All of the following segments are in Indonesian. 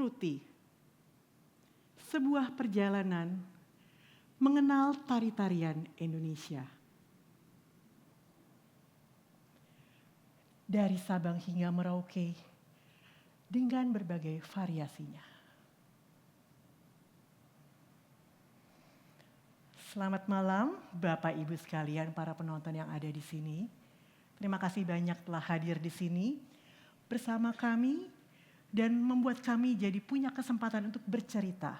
Sanskriti, sebuah perjalanan mengenal tari-tarian Indonesia. Dari Sabang hingga Merauke, dengan berbagai variasinya. Selamat malam, Bapak Ibu sekalian, para penonton yang ada di sini. Terima kasih banyak telah hadir di sini bersama kami dan membuat kami jadi punya kesempatan untuk bercerita.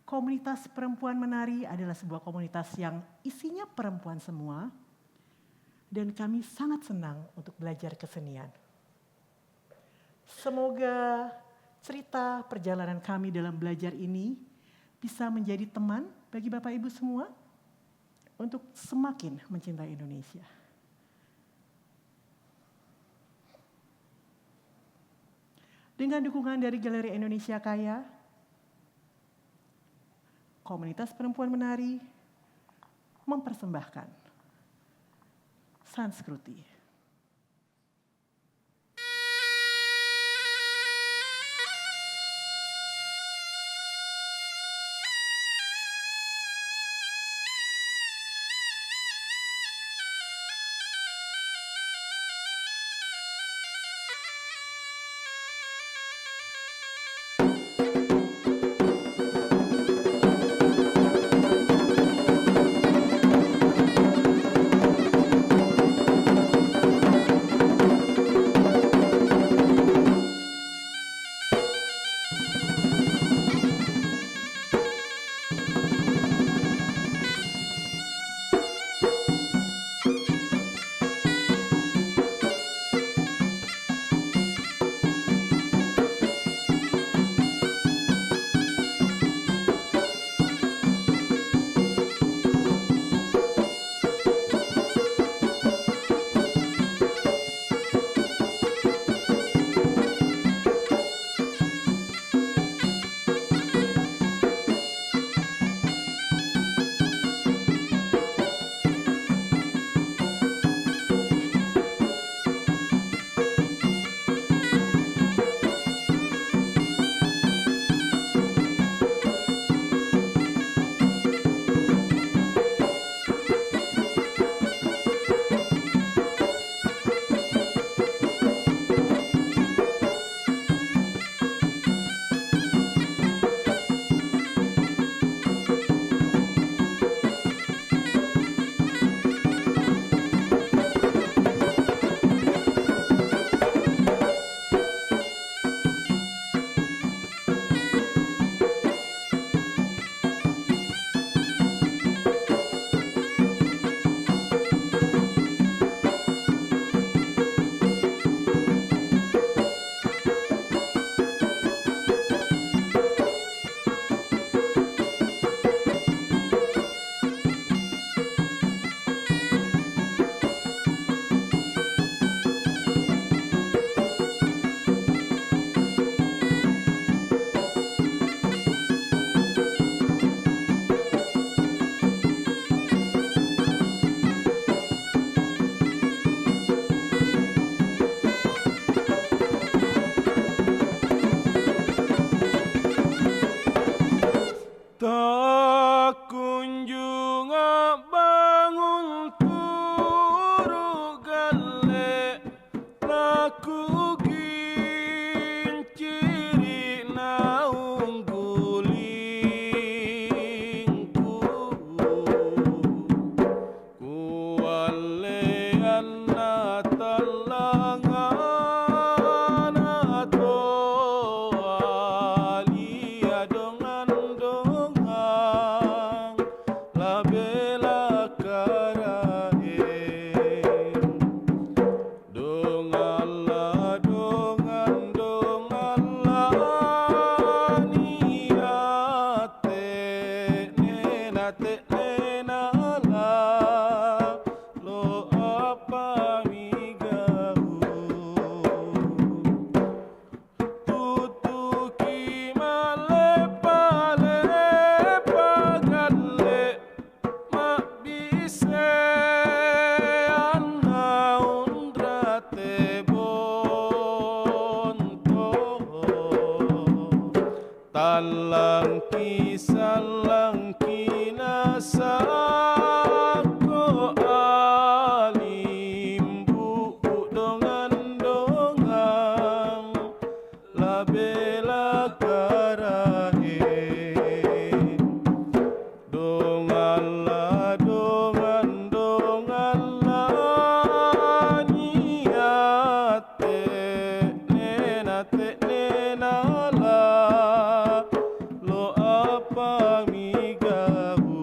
Komunitas perempuan menari adalah sebuah komunitas yang isinya perempuan semua dan kami sangat senang untuk belajar kesenian. Semoga cerita perjalanan kami dalam belajar ini bisa menjadi teman bagi Bapak Ibu semua untuk semakin mencintai Indonesia. Dengan dukungan dari Galeri Indonesia Kaya, komunitas perempuan menari mempersembahkan Sanskriti. salangki nasako alim buku dongan-dongan labela karahe dongan la niate nena la lo apa migabu.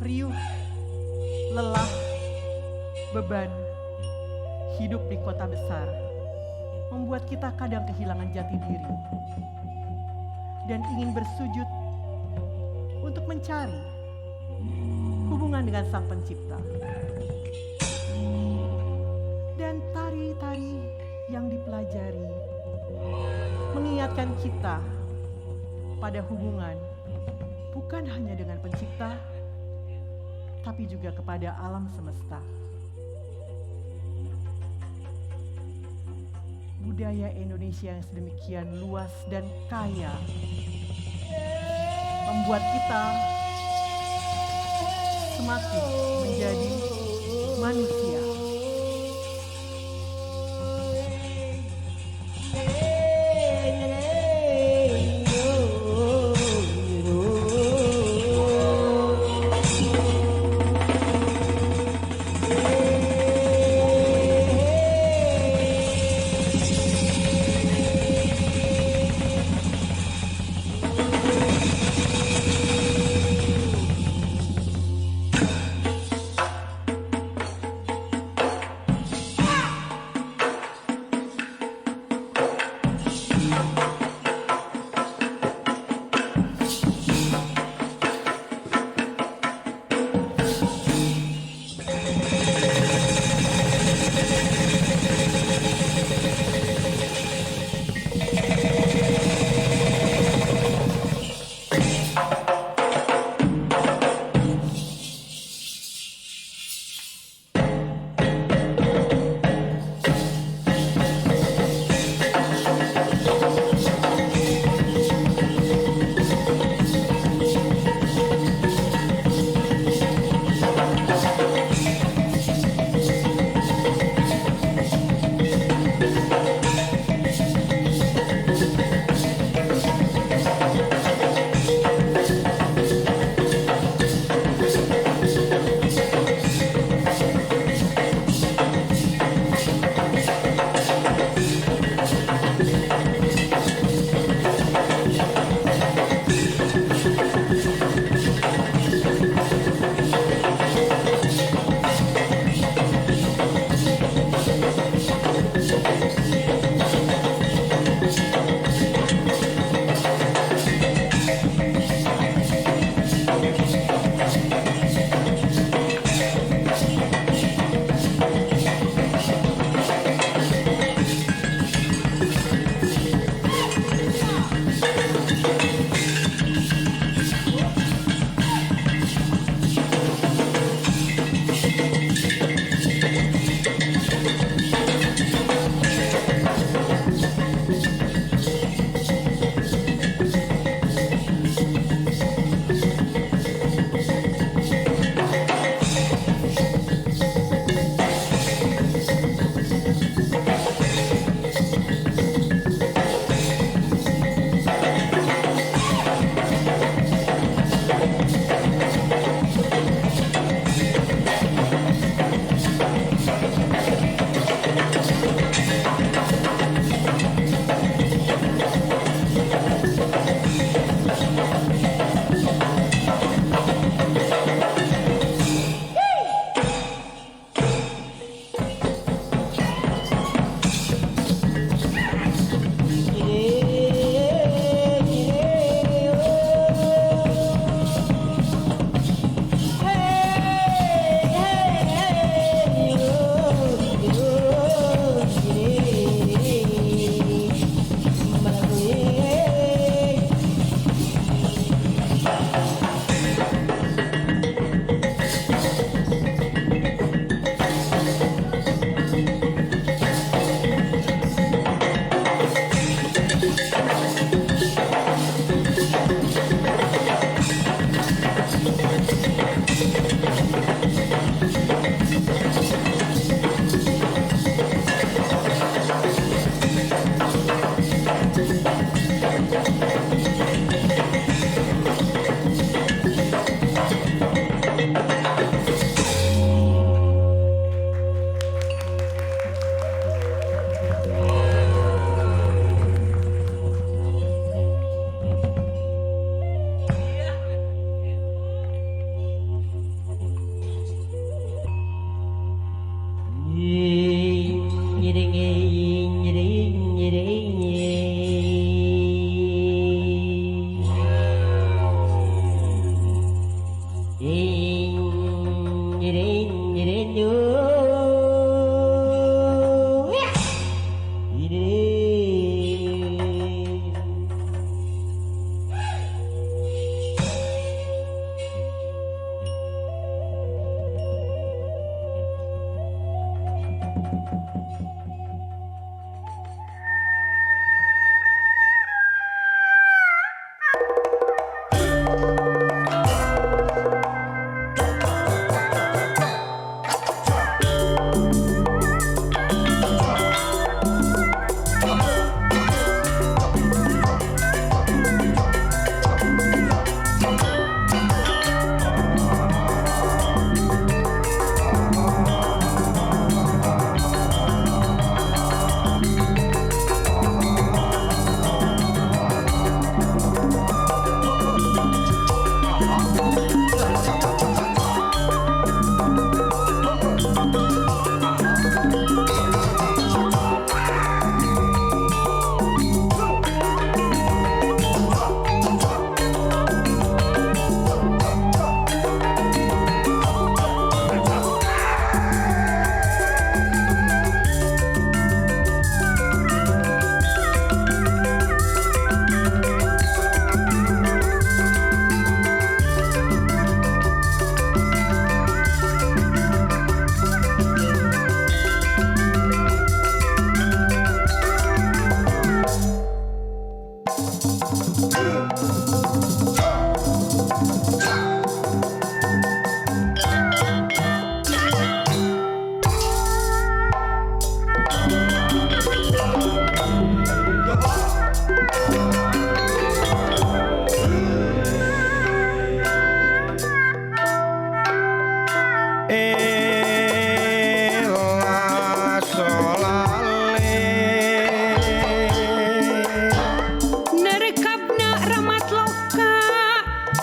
Riuh, lelah, beban, hidup di kota besar membuat kita kadang kehilangan jati diri dan ingin bersujud untuk mencari hubungan dengan Sang Pencipta. Dan tari-tari yang dipelajari mengingatkan kita pada hubungan bukan hanya dengan Pencipta, tapi juga kepada alam semesta. Budaya Indonesia yang sedemikian luas dan kaya membuat kita semakin menjadi manusia.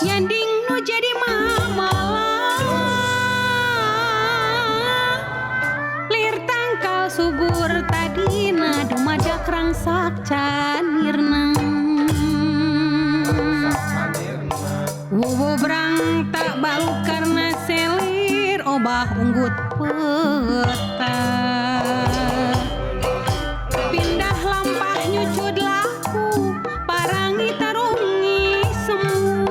Yanding nu jadi mama lir tangkal subur tadina dumadak rangsak canirna wowo brang tak bau karena selir obah unggut peta pindah lampah nyucud laku parangi tarungi semu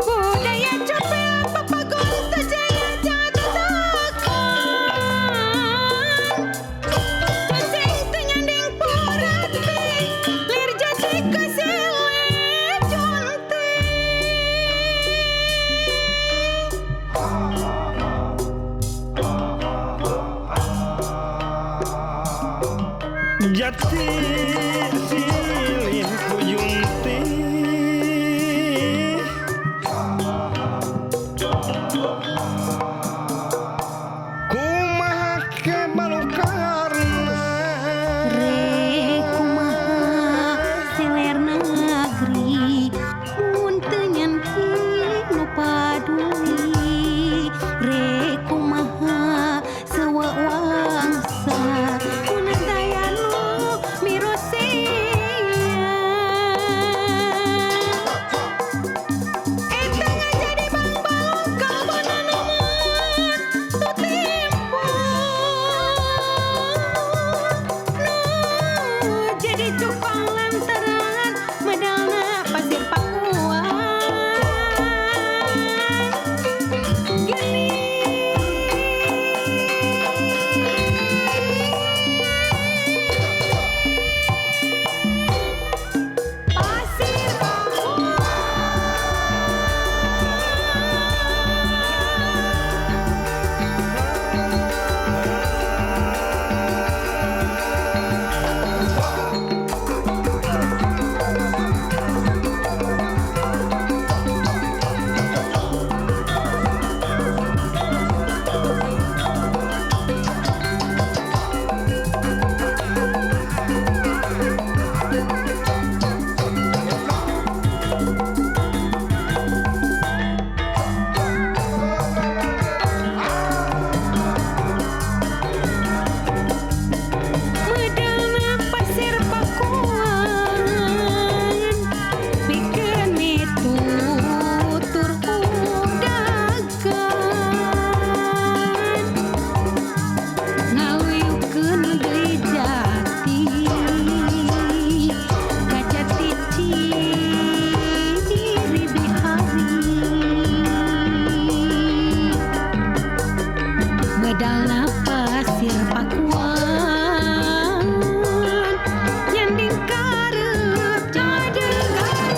budaya capel papagon tejaya jatuh tekan cacing tenyanding porati lir jati kesile jonting Jati silih kuyunti kumaha ke balukarna kumaha seler negeri mun teu nyanti nu paduli re kumaha sewa wangsa mun daya nu mirosia eta ngajadi bang balong kalbana numun tu timpo jadi cupang lantaran medalna pasir pakuan geni pasir pakuan medalna pasir pakuan pikeun mitutur udagan ngawiyukeun deui jati ka jati ciri bihari medalna pasir pakuan nyanding karep jadegan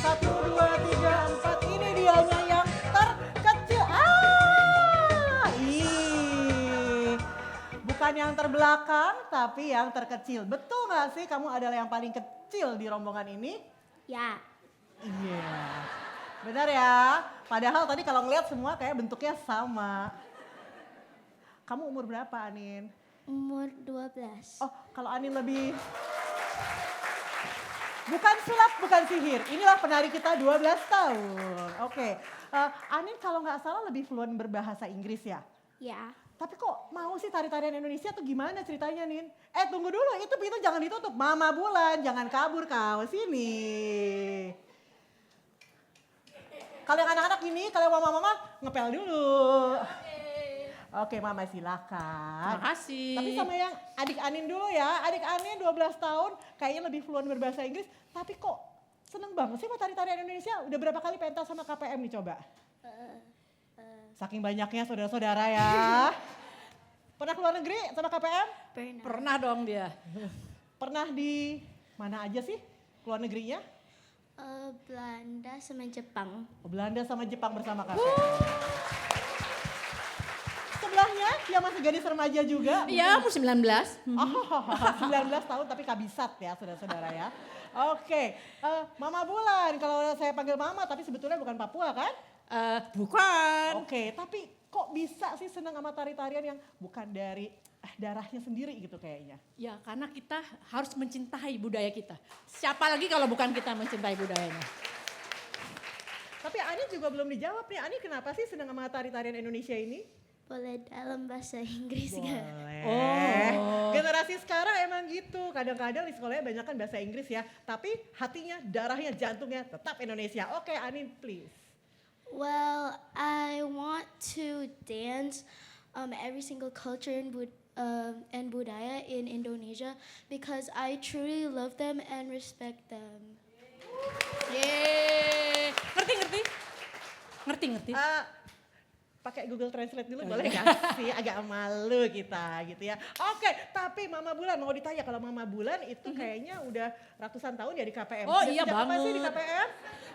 Satu, dua, tiga, empat. Ini dianya yang terkecil. Bukan yang terbelakang, tapi yang terkecil. Betul nggak sih kamu adalah yang paling kecil di rombongan ini? Ya, Iya. Benar ya? Padahal tadi kalau ngeliat semua kayak bentuknya sama. Kamu umur berapa, Anin? umur 12. Oh, kalau Anin lebih... Bukan sulap, bukan sihir. Inilah penari kita 12 tahun. Oke. Anin kalau nggak salah lebih fluent berbahasa Inggris ya? Ya, Tapi kok mau sih tari-tarian Indonesia tuh gimana ceritanya, Nin? Tunggu dulu, itu pintu jangan ditutup. Mama Bulan, jangan kabur kau, sini. Kalau yang anak-anak ini, kalau mama-mama ngepel dulu. Oke, Mama silakan. Terima kasih. Tapi sama yang adik Anin dulu ya. Adik Anin 12 tahun, kayaknya lebih fluent berbahasa Inggris. Tapi kok seneng banget sih sama tari-tarian Indonesia? Udah berapa kali pentas sama KPM nih coba? Saking banyaknya saudara-saudara ya. Pernah keluar negeri sama KPM? pernah. Pernah dong dia. Pernah di mana aja sih keluar negerinya? Belanda sama Jepang. Belanda sama Jepang bersama KPM. Sebelahnya yang masih gadis remaja juga. Iya, umur 19. Oh, 19 tahun tapi kabisat ya saudara-saudara ya. Oke, Mama Bulan, kalau saya panggil Mama tapi sebetulnya bukan Papua kan? Bukan. Oke, tapi kok bisa sih senang sama tari-tarian yang bukan dari darahnya sendiri gitu kayaknya? Ya, karena kita harus mencintai budaya kita. Siapa lagi kalau bukan kita mencintai budayanya? Tapi Ani juga belum dijawab nih, Ani kenapa sih senang sama tari-tarian Indonesia ini? Boleh dalam bahasa Inggris gak? Boleh. Oh. Generasi sekarang emang gitu, kadang-kadang di sekolahnya banyak kan bahasa Inggris ya, tapi hatinya, darahnya, jantungnya tetap Indonesia. Oke, Ani please. Well, I want to dance every single culture and budaya in Indonesia because I truly love them and respect them. Yeay. Ngerti? Ngerti? Pakai Google Translate dulu Oh, boleh iya. gak sih? Agak malu kita gitu ya. Oke, tapi Mama Bulan mau ditanya kalau Mama Bulan itu kayaknya udah ratusan tahun ya di KPM. Oh Udah iya sejak kapan sih di banget. KPM?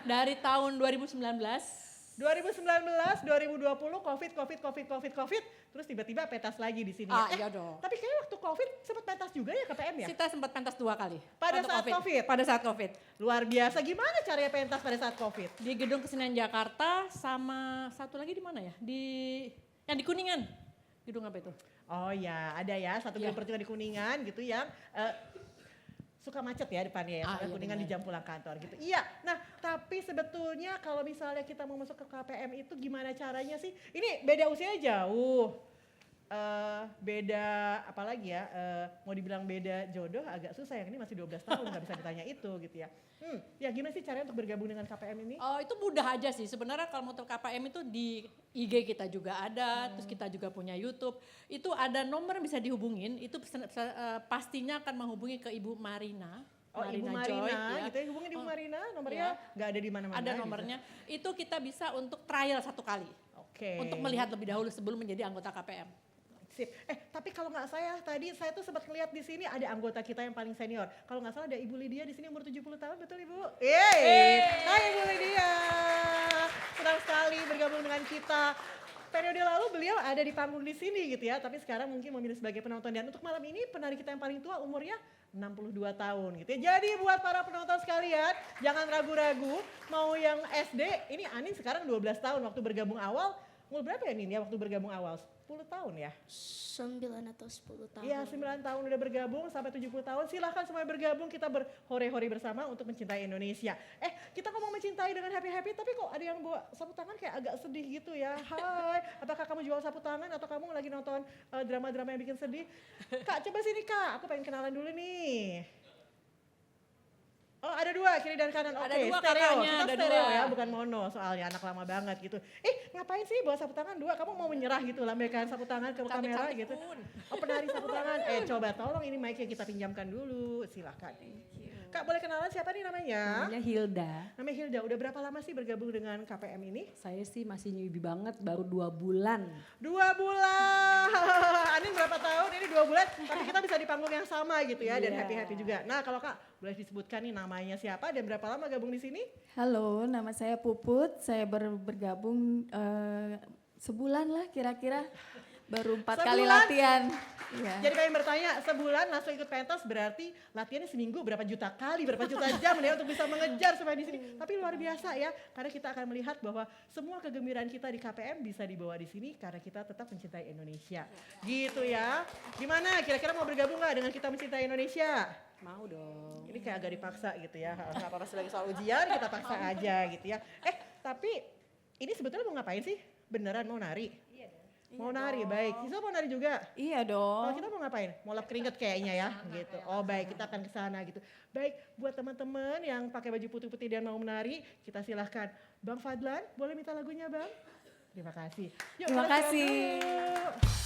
Dari tahun 2019. 2019, 2020, COVID, terus tiba-tiba pentas lagi di sini. Iya dong. Tapi kayaknya waktu COVID sempat pentas juga ya KPM ya? Kita sempat pentas 2 kali. Pada Waktu saat COVID? Pada saat COVID. Luar biasa, gimana caranya pentas pada saat COVID? Di Gedung Kesenian Jakarta sama satu lagi di mana ya? Yang di Kuningan. Gedung apa itu? Oh ya, ada ya satu Iya. gedung pertunjukan di Kuningan gitu yang suka macet ya depannya ya, soalnya Iya Kuningan di benar. jam pulang kantor gitu. Iya, nah tapi sebetulnya kalau misalnya kita mau masuk ke KPM itu gimana caranya sih? Ini beda usianya jauh. beda apalagi ya, mau dibilang beda jodoh agak susah, yang ini masih 12 tahun nggak bisa ditanya itu gitu ya. Ya gimana sih caranya untuk bergabung dengan KPM ini? Oh itu mudah aja sih, sebenarnya kalau mau KPM itu di IG kita juga ada, terus kita juga punya YouTube. Itu ada nomor yang bisa dihubungin, itu pastinya akan menghubungi ke Ibu Marina. Oh Ibu Marina Joy, ya. gitu ya, hubungin Ibu Marina, nomornya nggak ada di mana-mana. Ada gitu. nomornya, itu kita bisa untuk trial 1 kali. Oke. Untuk melihat lebih dahulu sebelum menjadi anggota KPM. Sip. Tapi kalau nggak tadi saya tuh sempat ngeliat di sini ada anggota kita yang paling senior. Kalau nggak salah ada Ibu Lydia di sini umur 70 tahun, betul Ibu? Hai Ibu Lydia. Senang sekali bergabung dengan kita. Periode lalu beliau ada di panggung di sini gitu ya, tapi sekarang mungkin memilih sebagai penonton. Dan untuk malam ini penari kita yang paling tua umurnya 62 tahun gitu ya. Jadi buat para penonton sekalian, jangan ragu-ragu mau yang SD, ini Anin sekarang 12 tahun waktu bergabung awal. Umur berapa ya Nin ya waktu bergabung awal? 10 tahun ya? 9 atau 10 tahun. Iya 9 tahun udah bergabung sampai 70 tahun. Silahkan semuanya bergabung, kita berhore-hore bersama untuk mencintai Indonesia. Kita ngomong mencintai dengan happy-happy tapi kok ada yang bawa sapu tangan kayak agak sedih gitu ya. Hai, apakah kamu jual sapu tangan atau kamu lagi nonton drama-drama yang bikin sedih? Kak coba sini Kak, aku pengen kenalan dulu nih. Oh ada 2 kiri dan kanan, oke Ada 2 stereo, kakaknya, kita ada stereo 2. ya bukan mono soalnya anak lama banget gitu. Ngapain sih bawa sapu tangan 2, kamu mau menyerah gitu lambaikan sapu tangan ke kamera Cantik-cantik gitu. pun. Oh penari sapu tangan, coba tolong ini mic-nya kita pinjamkan dulu, silahkan. Kak boleh kenalan siapa nih namanya? Namanya Hilda. Namanya Hilda, udah berapa lama sih bergabung dengan KPM ini? Saya sih masih newbie banget, baru 2 bulan. 2 bulan, Anin berapa tahun? Ini 2 bulan, tapi kita bisa di panggung yang sama gitu ya dan Iya. happy-happy juga. Nah kalau Kak boleh disebutkan nih namanya siapa dan berapa lama gabung di sini? Halo, nama saya Puput. Saya bergabung sebulan lah kira-kira. Baru 4 kali Sebulan? latihan. Iya. Jadi pengen bertanya, sebulan langsung ikut pentas berarti latihannya seminggu berapa juta kali, berapa juta jam ya untuk bisa mengejar supaya di sini. Tapi luar biasa ya, karena kita akan melihat bahwa semua kegembiraan kita di KPM bisa dibawa di sini karena kita tetap mencintai Indonesia. Gitu ya. Gimana? Kira-kira mau bergabung nggak dengan kita mencintai Indonesia? Mau dong. Ini kayak agak dipaksa gitu ya. Nggak apa-apa lagi soal ujian kita paksa aja gitu ya. Tapi ini sebetulnya mau ngapain sih? Beneran mau nari? Mau nari, baik. Sisa mau nari juga? Iya Kalau dong. kita mau ngapain? Mau lap keringet kayaknya ya, gitu. Oh baik, kita akan ke sana gitu. Baik, buat teman-teman yang pakai baju putih-putih dan mau menari, kita silahkan. Bang Fadlan, boleh minta lagunya Bang? Terima kasih. Yuk, Terima kita siap kasih. dulu.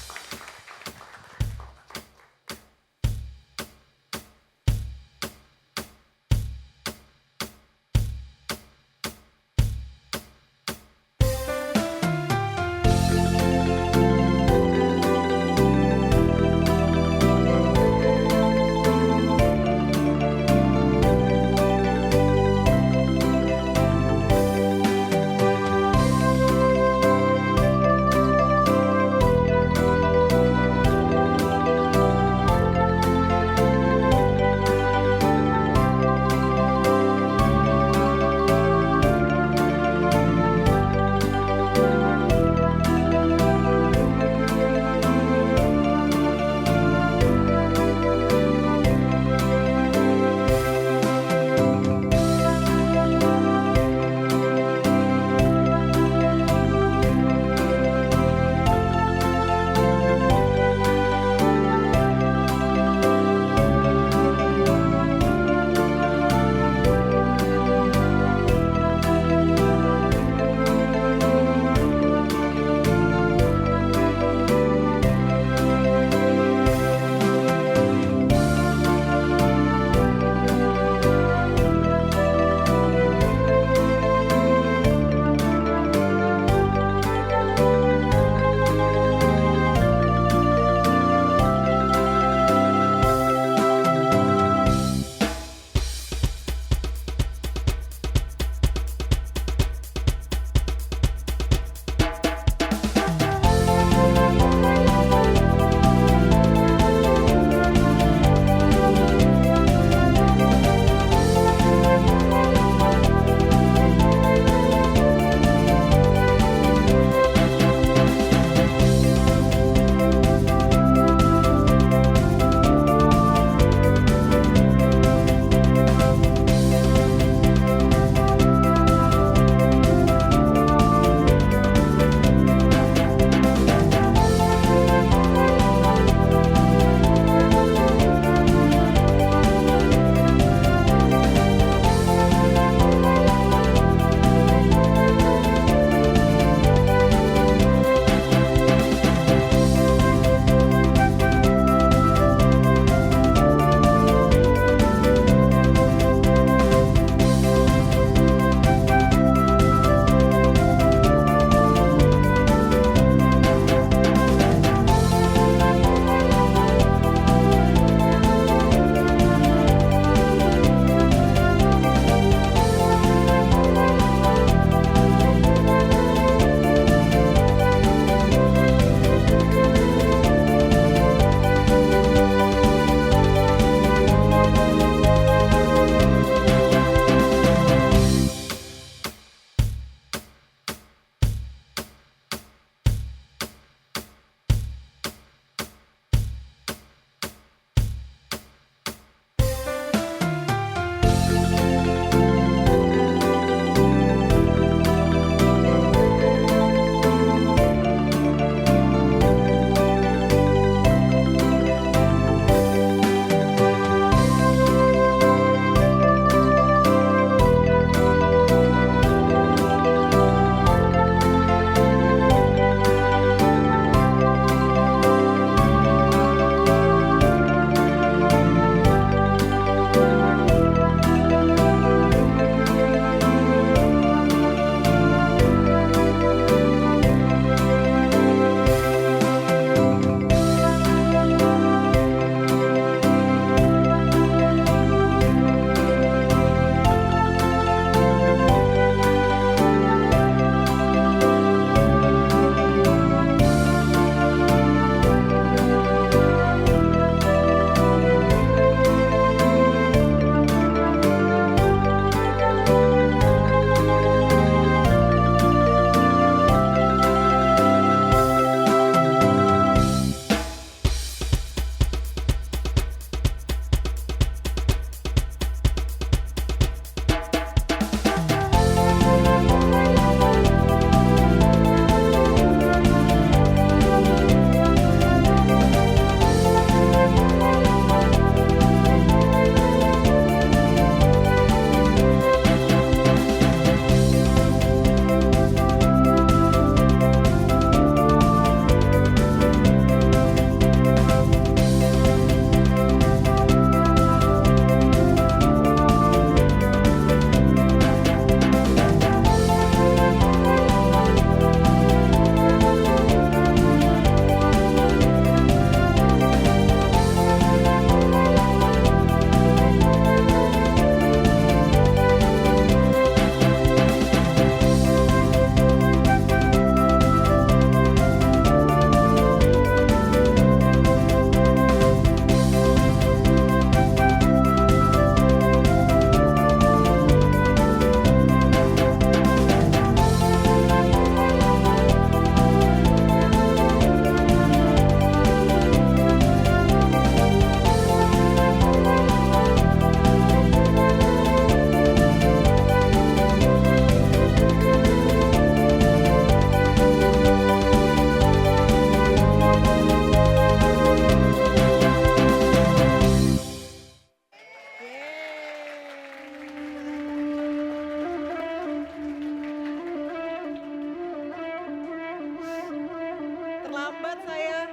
saya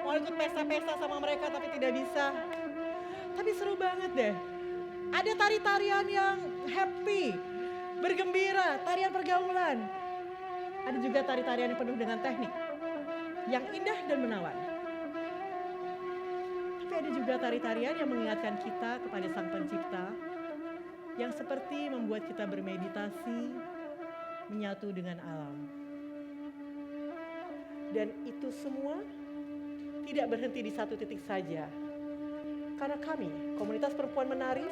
mau ikut pesta-pesta sama mereka tapi tidak bisa. Tapi seru banget deh. Ada tari-tarian yang happy, bergembira, tarian pergaulan. Ada juga tari-tarian yang penuh dengan teknik, yang indah dan menawan. Tapi ada juga tari-tarian yang mengingatkan kita kepada Sang Pencipta, yang seperti membuat kita bermeditasi, menyatu dengan alam. Dan itu semua tidak berhenti di satu titik saja. Karena kami, komunitas perempuan menari,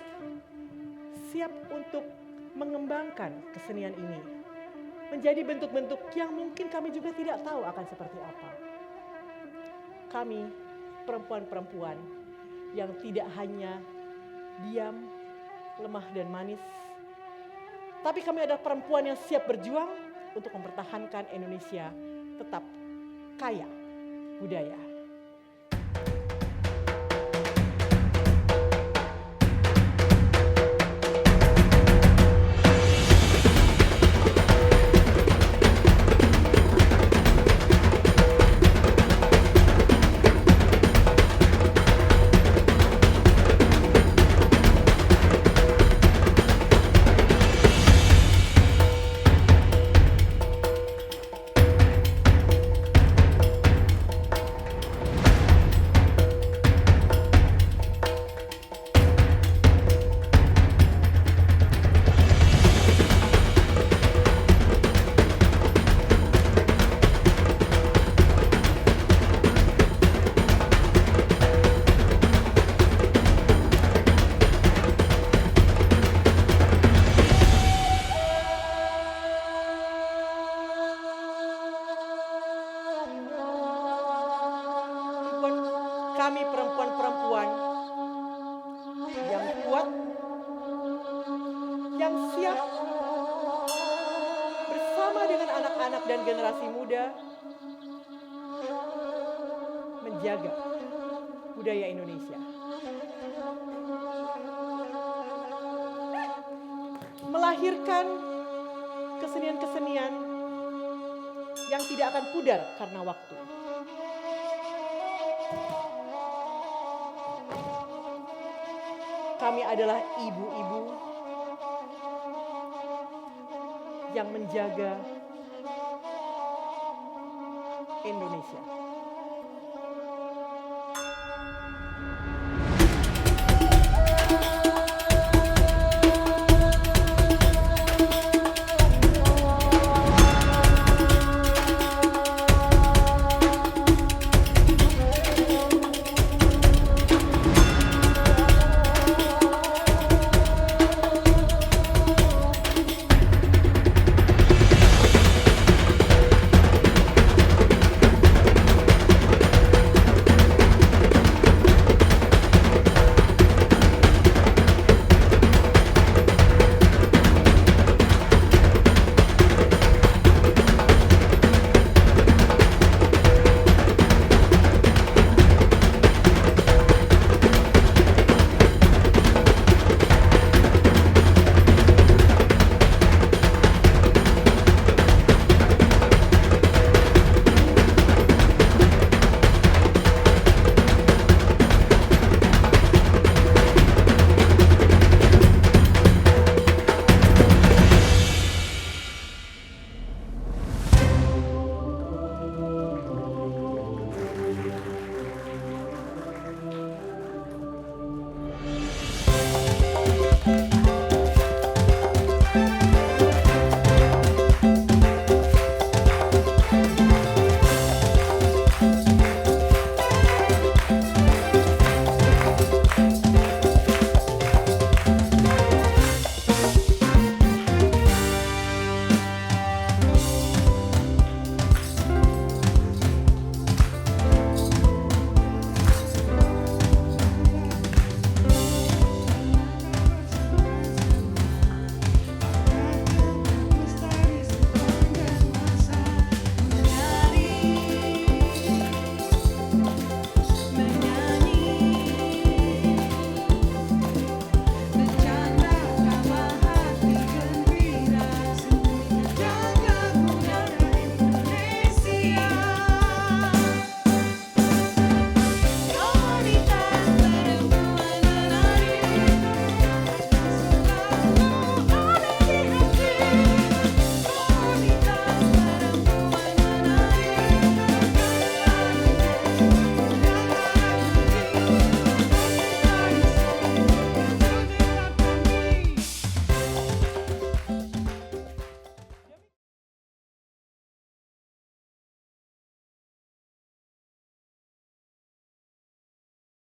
siap untuk mengembangkan kesenian ini menjadi bentuk-bentuk yang mungkin kami juga tidak tahu akan seperti apa. Kami, perempuan-perempuan yang tidak hanya diam, lemah dan manis, tapi kami adalah perempuan yang siap berjuang untuk mempertahankan Indonesia tetap kaya budaya. Kami perempuan-perempuan yang kuat, yang siap bersama dengan anak-anak dan generasi muda menjaga budaya Indonesia. Melahirkan kesenian-kesenian yang tidak akan pudar karena waktu. Kami adalah ibu-ibu yang menjaga Indonesia.